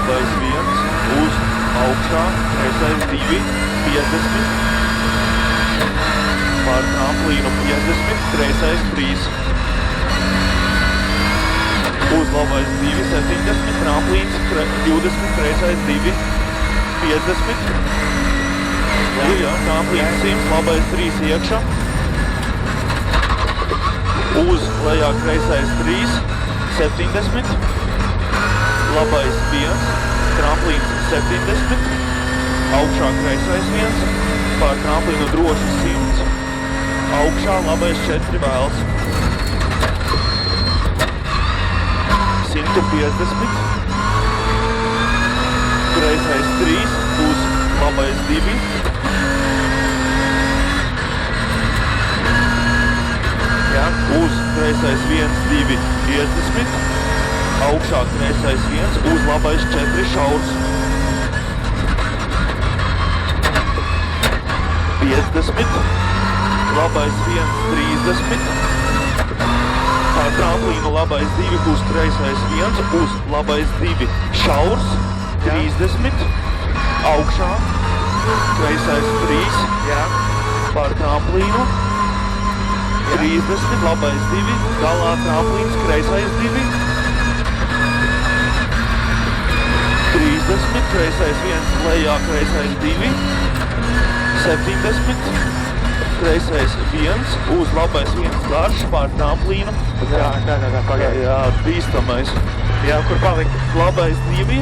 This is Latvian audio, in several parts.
labais 1, uz augšā, kreisais 2, 50, pār tramplīnu 50, kreisais 3, uz labais 2, 70, tramplīns 20, kreisais 2, 50, tramplīns 100, labais 3 iekšā, uz lejā kreisais 3, 70, labais 1, tramplīns 70, augšā kreisais 1, pār tramplīnu droši 100, augšā labais 4 vēls, 150, kreisais 3, uz labais 2, uz kreisais 1, 2, 50, augšā kreisais 1, uz labais 4 šaurs, 50, labais 1, 30, pār tramplīnu labais 2, uz kreisais 1, uz labais 2 šaurs, 30, augšā, kreisais 3, pār tramplīnu, 30, labais 2, galā tramplīns, kreisais 2, 30, kreisais 1, lejā kreisais 2, 70, kreisais 1, uz labais 1 garš, pār tramplīnu. Jā, bīstamais. Jā, kur palika? Labais 2,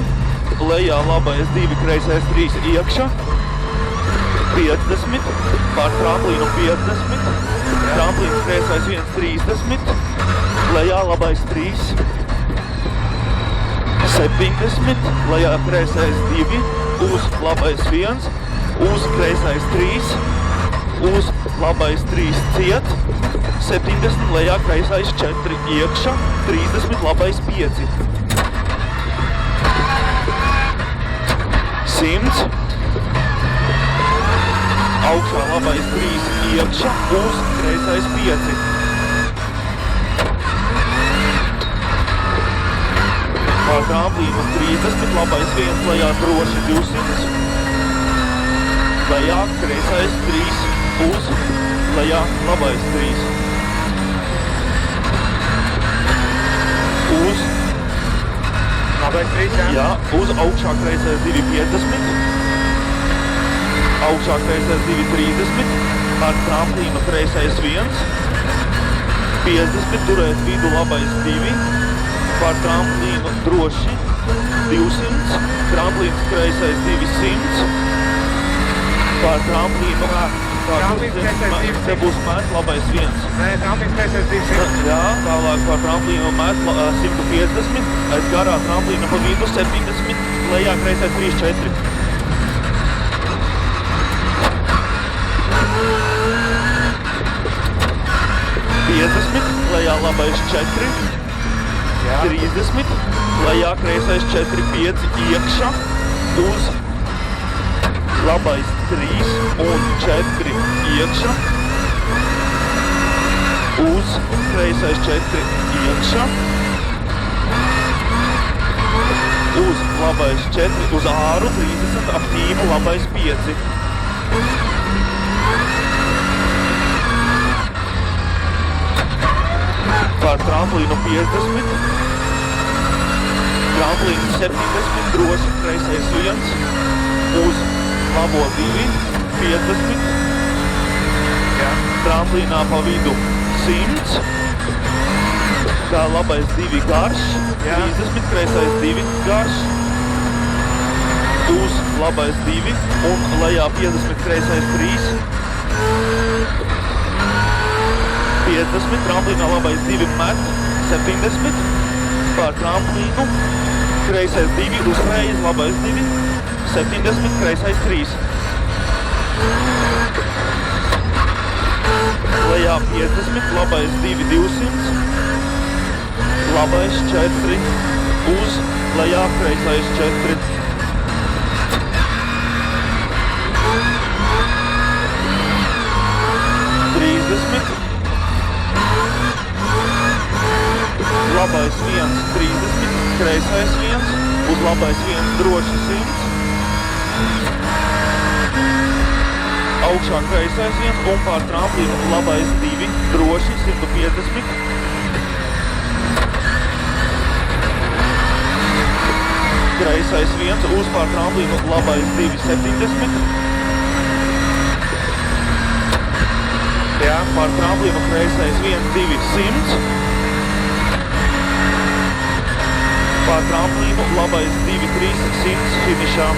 lejā labais 2, kreisais 3 iekšā, 50, pār tramplīnu 50, tramplīns kreisais 1, 30, lejā labais 3, 70, lejā kreisais 2, uz labais 1, uz kreisais 3, uz labais 3 ciet, 70, lejā kreisais 4 iekšā, 30, labais 5. 100, augšā labais 3 iekšā, uz kreisais 5. Pār tramplīnu 30, labais 1, lejā droši 200. Lejā kreisais 3, uz lejā labais 3. Uz Labais 3, jā, uz augšā kreisais 2, 50. Augšā kreisais 2, 30, pār tramplīnu kreisais 1, 50, turēt vidu labais 2, pār tramplīnu droši 200, tramplīns kreisais 200, pār tramplīnu, te būs met labais 1. Nē, tramplīns kreisais 200. Jā, tālāk pār tramplīnu met 150, aiz garā tramplīnu pa vidu 70, lejā kreisais 3, 4. 50, lejā labais 4, 30, lejā kreisais 4, 5 iekšā, uz labais 3 un 4 iekšā, uz kreisais 4 iekšā, uz labais 4, uz āru 30, ap tīmu labais 5. Pār tramplīnu 50, tramplīnu 70, droši kreisais 1, uz labo 2, 50, tramplīnā pa vidu 100, kā labais 2 garš, 30, kreisais 2 garš, uz labais 2 un lejā 50, kreisais 3, 50, tramplīnā labais 2 met, 70, pār tramplīnu, kreisais 2, uz reizi labais 2, 70, kreisais 3. Lejā 50, labais 2, 200, labais 4, uz lejā kreisais 4. Labais 1, 30, kreisais 1, uz labais 1 droši 100. Augšā kreisais 1 un pār tramplīnu labais 2 droši 150. Kreisais 1 uz pār tramplīnu labais 2 70. Jā. Pār tramplīnu kreisais 1 2 100. Pār tramplīnu labais 2 3 100 finišā.